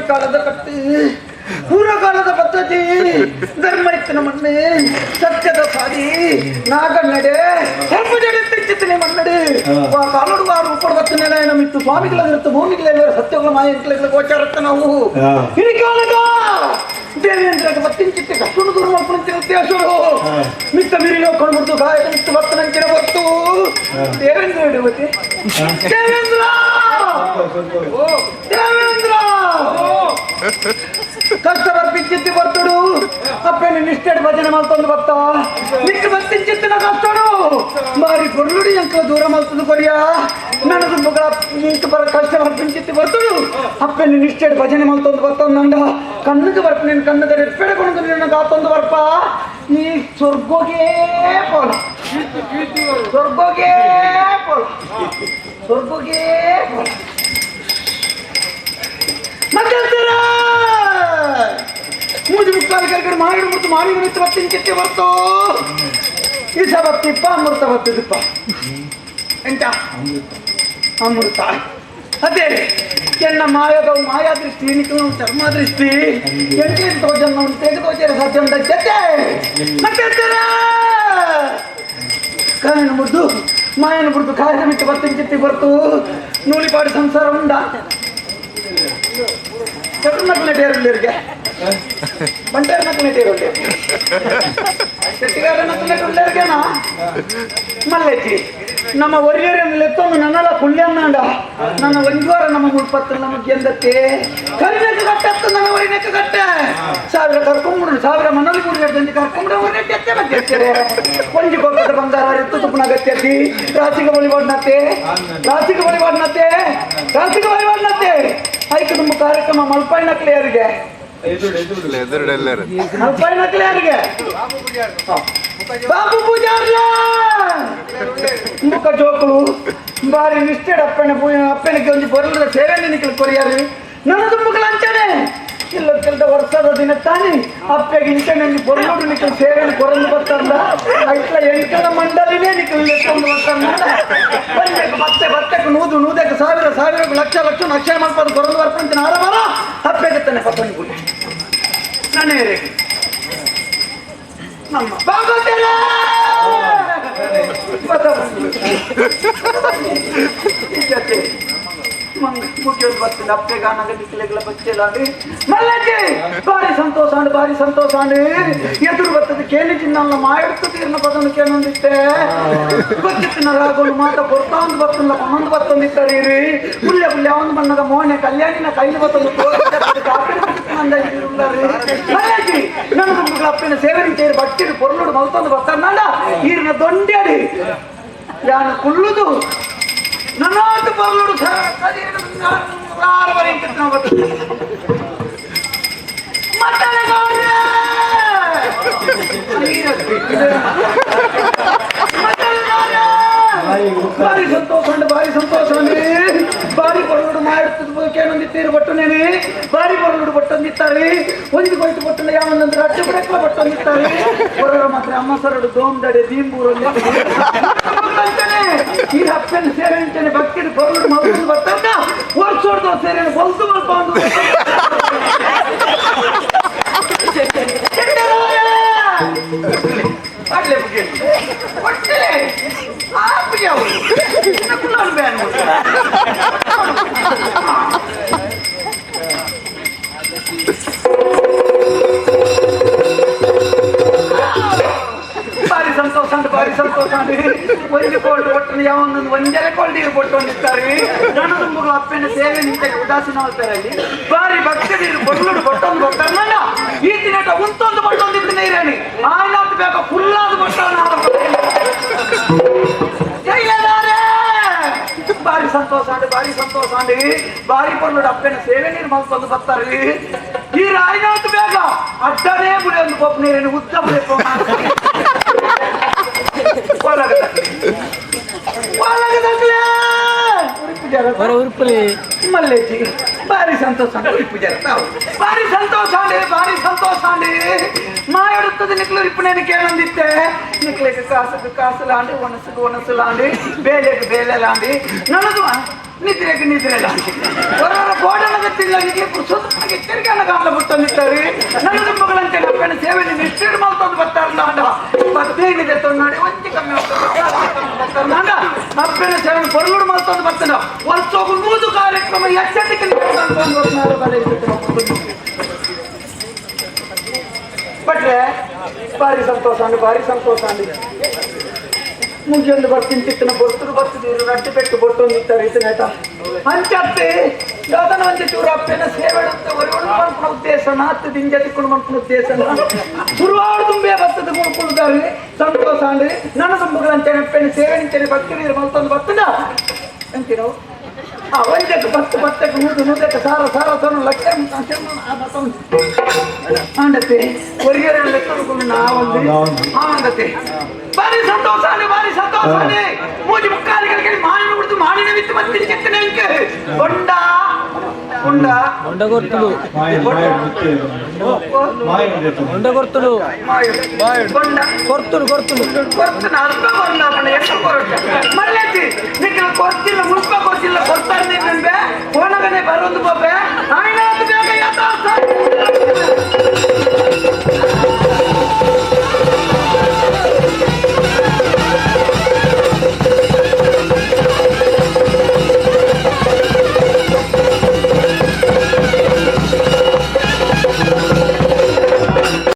ಕಾಲದ ಕಟ್ಟಿ ಪೂರ್ವಕಾಲದ ಪದ್ಧತಿ ಧರ್ಮ ಇತ್ತಿನ ಮಣ್ಣೆ ಸತ್ಯದ ಸಾರಿ ನಾಗನ್ನಡೆ ಸ್ವಲ್ಪ ಜಡಿತ್ತಿನ ಮನ್ನಡೆ ಕಾಲೋಡು ವಾರು ಉಪಡವತ್ತು ನೆಲ ಮಿತ್ತು ಸ್ವಾಮಿಗಳದಿರುತ್ತೆ ಭೂಮಿಗಳೆಲ್ಲ ಸತ್ಯಗಳ ಮಾಯಗಳ ಗೋಚಾರತ್ತ ನಾವು ಹಿರಿ ಕಾಲದ ದೇವೇಂದ್ರಕ್ಕೆ ಬತ್ತಿಂಚಿತ್ತೆ ಕಷ್ಟೊಂದು ದೂರ ಮಾಡ್ಕೊಂತಿನ ಉದ್ದೇಶರು ಮಿತ್ತ ಮಿರಿಯೋ ಕೊಂಡ್ಬಿಡ್ತು ಗಾಯ ಮಿತ್ತು ಬತ್ತನಂಚಿನ ಗೊತ್ತು ದೇವೇಂದ್ರ ಹಿಡಿಯುತ್ತೆ ದೇವೇಂದ್ರ ದೇವೇಂದ್ರ ಕಷ್ಟ ಬರ್ಪಿಂಚಿತ್ತಿ ಬರ್ತಡು ಅಪ್ಪೇನು ನಿಷ್ಠೆಡ್ ಭಜನೆ ಮಾಡ್ಕೊಂಡು ಬರ್ತ ನಿಕ್ಕ ಬತ್ತಿಂಚಿತ್ತಿನ ಕಷ್ಟಡು ಬಾರಿ ಕೊರ್ಲುಡಿ ಅಂಕ ದೂರ ಮಾಡ್ತದು ಕೊರಿಯ ನನಗೆ ಮಗಳ ನಿಂತು ಬರ ಕಷ್ಟ ಬರ್ಪಿಂಚಿತ್ತಿ ಬರ್ತಡು ಅಪ್ಪೇನು ನಿಷ್ಠೆಡ್ ಭಜನೆ ಮಾಡ್ಕೊಂಡು ಬರ್ತಾವ ನಂಡ ಕಣ್ಣಿಗೆ ಬರ್ತ ನೀನು ಕಣ್ಣದ ರೆಟ್ಪೆಡ್ಕೊಂಡು ನಿನ್ನ ಆತೊಂದು ಬರ್ಪ ಈ ಸ್ವರ್ಗೋಗೇ ಪೋಲ ಸ್ವರ್ಗೋಗೇ ಪೋಲ ಸ್ವರ್ಗೋಗೇ ಪೋಲ ಮಧ್ಯಂತರ ಮೂಜು ಮುಕ್ಕಾಲು ಕರ್ಕಡೆ ಮಾಡಿ ಮುಟ್ಟು ಮಾವಿನ ಮಿತ್ರ ಬತ್ತಿಂಚಿತ್ತಿ ಬರ್ತೋ ಈ ಬತ್ತಿಪ್ಪ ಅಮೃತ ಬತ್ತಿದಪ್ಪ ಎಂಟ ಅಮೃತ ಅದೇ ಕೆನ್ನ ಮಾಯದವು ಮಾಯಾ ದೃಷ್ಟಿ ನಿಖಿಲು ಚರ್ಮ ದೃಷ್ಟಿ ಎಂಟು ಜನ ತೆಗೆದೋಚರ ಸಾಧ್ಯ ಉಂಟೆ ಮಧ್ಯಂತರ ಕಾಯನ ಮುದ್ದು ಮಾಯನ ಬಿಡ್ತು ಕಾಯನ ಮಿಟ್ಟು ಬತ್ತಿಂಚಿತ್ತಿ ಬರ್ತು ನೂಲಿಪಾಡಿ ಸಂಸಾರ ಉಂಡ ನಕ್ಲೆಟೇರುಳ್ಳೇರಿಗೆ ಬಂಟೇರು ನಕ್ಲೆಟೇರುಳ್ಳೇ ಶೆಟ್ಟಿಗಾರ ನಕ್ಲೆಟುಳ್ಳೇರಿಗೆನಾ ಮಲ್ಲೆಚ್ಚಿ ನಮ್ಮ ಒರಿಯರನ್ನು ಎತ್ತೊಂದು ನನ್ನೆಲ್ಲ ಕುಳ್ಯನ್ನಾಂಡ ನನ್ನ ಒಂಜುವಾರ ನಮ್ಮ ಮುಳ್ಪತ್ತು ನಮಗೆ ಎಂದತ್ತೆ ಕರಿನೆಕ್ಕ ಕಟ್ಟತ್ತು ನನ್ನ ಒರಿನೆಕ್ಕ ಕಟ್ಟೆ ಸಾವಿರ ಕರ್ಕೊಂಡ್ಬಿಡು ಸಾವಿರ ಮನವಿ ಮುಡಿದಂತೆ ಕರ್ಕೊಂಡ್ಬಿಡ ಒರಿನೆಟ್ಟು ಎತ್ತೆ ಮತ್ತೆ ಎತ್ತರೆ ಒಂಜಿ ಕೊಕ್ಕದ ಬಂಗಾರ ಎತ್ತು ತುಪ್ಪನ ಗತ್ತಿ ರಾಸಿಗೆ ಬಳಿಬಾಡ್ನತ್ತೆ ರಾಸಿಗೆ ಬಳಿಬಾಡ್ನತ್ತೆ ರಾಸಿಗೆ ಬಳಿಬಾಡ್ನತ್ತೆ ಐಕ ತುಂಬ ಕಾರ್ಯಕ್ರಮ ಮಲ್ಪಾಯಿ ನಕ್ಲೆಯರಿಗೆ ಮಲ್ಪಾಯಿ ನಕ್ಲೆಯರಿಗೆ ಬಾಬು ಪೂಜಾರ್ಲ ಮುಖ ಜೋಕುಳು ಬಾರಿ ನಿಷ್ಠೆಡ್ ಅಪ್ಪನಿಗೆ ಒಂದು ಬರಲಿಲ್ಲ ಸೇವೆ ನಿನಗೆ ಕೊರಿಯಾರು ನನ್ನ ತುಂಬುಗಳು ಅಂಚನೆ ಇಲ್ಲ ಕೆಲದ ವರ್ಷದ ದಿನ ತಾನೇ ಅಪ್ಪಗೆ ಇಂಚನಲ್ಲಿ ಬರಲೋಡು ನಿಖಿಲ್ ಸೇವೆಯನ್ನು ಕೊರಂದು ಬರ್ತಾರ ಐಟ್ಲ ಎಂಟದ ಮಂಡಲಿನೇ ನಿಖಿಲ್ ಎತ್ಕೊಂಡು ಬರ್ತಾರ ಮತ್ತೆ ಬತ್ತಕ್ಕೆ ನೂದಕ್ಕೆ ಸಾವಿರ ಸಾವಿರ ಲಕ್ಷ ಲಕ್ಷ ಲಕ್ಷ ಮಾಡ್ಕೊಂಡು ಕೊರಂದು ಬರ್ಕೊಂತೀನಿ ಆರಾಮಾರ ಅಪ್ಪಗೆ ತಾನೆ ಪಪ್ಪನಿಗೆ ಬಿಡಿ ನಾನೇ ರೇಖೆ ನಮ್ಮ ಬಾಗೋತೇನ ಮುಗಿಯೋದು ಬರ್ತದೆ ಅಪ್ಪೆ ಗಾನಾಗ ನಿಖಿಲೆಗಳ ಬಚ್ಚೆಲಾಡಿ ಮಲ್ಲಜ್ಜಿ ಬಾರಿ ಸಂತೋಷ ಅಂಡ್ ಬಾರಿ ಸಂತೋಷ ಅಂಡ್ ಎದುರು ಬರ್ತದೆ ಕೇಳಿ ಚಿನ್ನ ಮಾಡಿಡ್ತು ತೀರ್ನ ಪದನ್ನು ಕೇಳೊಂದಿತ್ತೆ ಗೊತ್ತಿತ್ತಿನ ರಾಗೋನು ಮಾತ ಕೊಡ್ತಾಂದು ಬರ್ತಲ್ಲ ಕೊನೊಂದು ಬರ್ತಂದಿತ್ತಾರೆ ರೀ ಪುಲ್ಯ ಪುಲ್ಯ ಒಂದು ಮಣ್ಣಗ ಮೋನೆ ಕಲ್ಯಾಣಿನ ಕೈಲಿ ಬರ್ತಂದು ಮಲ್ಲಜ್ಜಿ ನನ್ನ ಮಗಳ ಅಪ್ಪನ ಸೇವೆ ಸೇರಿ ಬಟ್ಟಿರು ಪೊರ್ಲುಡು ಮಲ್ತೊಂದು ಬರ್ತಾನಲ್ಲ ಈರಿನ ದೊಂಡ್ಯಾಡಿ ಯಾನು ಕುಳ್ಳುದು ನನ್ನೊಂದು ಪೊರ್ಲುಡು ಭಾರಿ ಸಂತೋಷ ಭಾರಿ ಸಂತೋಷ ಬಾರಿ ಪೊರ್ಲುಡು ಮಾಡಿರ್ತಿದ್ದೇನೊಂದಿತ್ತೀರು ಬಟ್ಟನೇನೆ ಬಾರಿ ಪೊರ್ಲುಡು ಬಟ್ಟೊಂದಿತ್ತಾರೆ ಒಂದು ಕೊಯ್ತು ಬಟ್ಟನ ಯಾವನಂದ್ರೆ ಅಡ್ಡ ಬಿಡಕ್ಕೆ ಬಟ್ಟೊಂದಿತ್ತಾರೆ ಹೊರರ ಮಾತ್ರ ಅಮ್ಮ ಸರಡು ದೋಮ್ದಡೆ ದೀಂಬೂರಲ್ಲಿ ಈ ಅಪ್ಪನ ಸೇರೆ ಅಂತಾನೆ ಭಕ್ತಿಗೆ ಪೊರ್ಲುಡು ಮಗುದು ಬರ್ತಂತ ವರ್ಷೋಡ್ದ ಸೇರೆ ಹೊಲ್ತು ಮಾಡ್ಕೊಂಡು ಅಡ್ಲೆ ಬಗ್ಗೆ ಹೊಟ್ಟೆ ಆ ಬಗ್ಗೆ ಅವರು ಬ್ಯಾನ್ ಭಾರಿ ಸಂತೋಷ ಅಂತ ಭಾರಿ ಸಂತೋಷ ಅಂದ್ರೆ ಒಂದು ಕೋಲ್ಡ್ ಒಟ್ಟು ಯಾವೊಂದೊಂದು ಒಂದೆರೆ ಕೋಲ್ಡಿಗೆ ಕೊಟ್ಟೊಂದಿರ್ತಾರೆ ನನ್ನ ತುಂಬಗಳು ಅಪ್ಪನ ಸೇವೆ ನಿಂತ ಉದಾಸೀನ ಅಲ್ಲಿ ಭಾರಿ ಭಕ್ತರು ಬೊಡ್ಲುಡು ಬೊಟ್ಟೊಂದು ಬೊಟ್ಟಲ್ಲ ಈ ದಿನ ಉಂಟೊಂದು ಬೊಟ್ಟೊಂದಿತ್ತು ನೀರೇನಿ ಆಯ್ನಾತ್ ಬೇಕಾ ಫುಲ್ಲಾದ ಬೊಟ್ಟ ಭಾರಿ ಸಂತೋಷ ಅಂದ್ರೆ ಭಾರಿ ಸಂತೋಷ ಅಂಡಿ ಭಾರಿ ಪೊರ್ಲುಡು ಅಪ್ಪನ ಸೇವೆ ನೀರು ಮಾಡ್ಕೊಂಡು ಬರ್ತಾರೆ ಈ ರಾಯ್ನಾತ್ ಬೇಗ ಅಡ್ಡನೇ ಬುಡಿ ಒಂದು ಕೊಪ್ಪ ನೀರೇನು ಉದ್ದ ಬೇಕು ಮಲ್ಲೇಜಿ ಭಾರಿ ಸಂತೋಷ ಭಾರಿ ಸಂತೋಷ ಭಾರಿ ಸಂತೋಷ ಮಾಯಾಡುತ್ತದೆ ನಿಕ್ಲು ಇಪ್ಪನೇನು ಕೇಳಂದಿತ್ತೆ ನಿಕ್ಲಿಗೆ ಕಾಸು ಕಾಸಲಾಂಡಿ ಒಣಸು ಒಣಸಲಾಂಡಿ ಬೇಲೆಗೆ ಬೇಲೆಲಾಂಡಿ ನನ್ನದು ನಿದ್ರೆಲ್ಲ ಹೊರವರ ಗೋಡನದ ತಿಂಗಳಿಗೆ ಪುರುಷೋತ್ತಮಗೆ ತಿರುಗಾಲ ಕಾಲ ಬಿಟ್ಟಂದಿದ್ದಾರೆ ನನ್ನ ದುಂಬಗಳಂತೆ ನಮ್ಮನ ಸೇವೆಯನ್ನು ನಿಷ್ಠೆ ಮಾಡ್ಕೊಂಡು ಬರ್ತಾರಲ್ಲ ಅಂಡ 15 ತೊಂದಾಡಿ ಒಂಚಿ ಕಮ್ಮಿ ಬರ್ತಾರಲ್ಲ ಅಪ್ಪನ ಸೇವೆ పొరుగుడు ಮಾಡ್ಕೊಂಡು ಬರ್ತಾನ ವರ್ಷ 3 ಕಾರ್ಯಕ್ರಮ ಎಚ್ಚರಿಕೆ ಬಟ್ರೆ ಭಾರಿ ಸಂತೋಷ ಅಂడి ಮುಗಿಯೊಂದು ಬರ್ತೀನಿ ಚಿತ್ತನ ಬರ್ತರು ಬರ್ತಿದ್ದೀರು ರಟ್ಟಿ ಪೆಟ್ಟು ಬೊಟ್ಟೊಂದಿರ್ತಾರೆ ಇದನ್ನೇಟ ಅಂಚತ್ತೆ ಯಾವ್ದನ ಒಂದು ಚೂರು ಅಪ್ಪನ ಸೇವೆಡುತ್ತೆ ಒರವಳು ಮನ್ಪುಣ ಉದ್ದೇಶ ನಾತ್ತು ದಿಂಜ ತಿಕ್ಕೊಂಡು ಮನ್ಪುಣ ಉದ್ದೇಶ ಶುರುವಾಡು ತುಂಬೆ ಬರ್ತದೆ ಮುಳ್ಕೊಳ್ಳುತ್ತಾರೆ ಸಂತೋಷ ಅಂడి ನನ್ನ ದುಂಬಗಳಂತೆ ಅಪ್ಪನ ಸೇವೆ ನಿಂತೇನೆ ಭಕ್ತಿನೀರು ಮಲ್ತೊಂದು ಬರ್ತದ ಅಂತೀರೋ ಒಂದಕ್ಕೆ ಬತ್ತಕ್ಕೆ ನೂದಕ್ಕೆ ಸಾರ ಲಕ್ಷ ಆಂಡತ್ತೆ ಹೊರಗೆರೆಲ್ಲ ಲೆಕ್ಕಕೊಂಡು ನಾವೊಂದು ಆಂಡತ್ತೆ ಭಾರಿ ಸಂತೋಷ ಮೂಜಿ ಮುಕ್ಕಾಲಿಗಳಿಗೆ ಮಾಣಿನ ಬಿಡ್ತು ಮಾಣಿನ ವಿತ್ತು ಮತ್ತೆ ಚೆತ್ತನೆ ಅಂಕೆ ಹೊಂಡ ಗೊತ್ತುಡು ಮಲ್ಲೆತ್ತಿ ನಿಖಿಲ ಕೊರ್ತಿಲ್ಲ ಮುಲ್ಪ ಕೊರ್ತಿಲ್ಲ ಕೊಡ್ತಾರೆ ನಿನ್ನೆ ಓನಗನೆ ಬರೋದು ಬಾಬೆ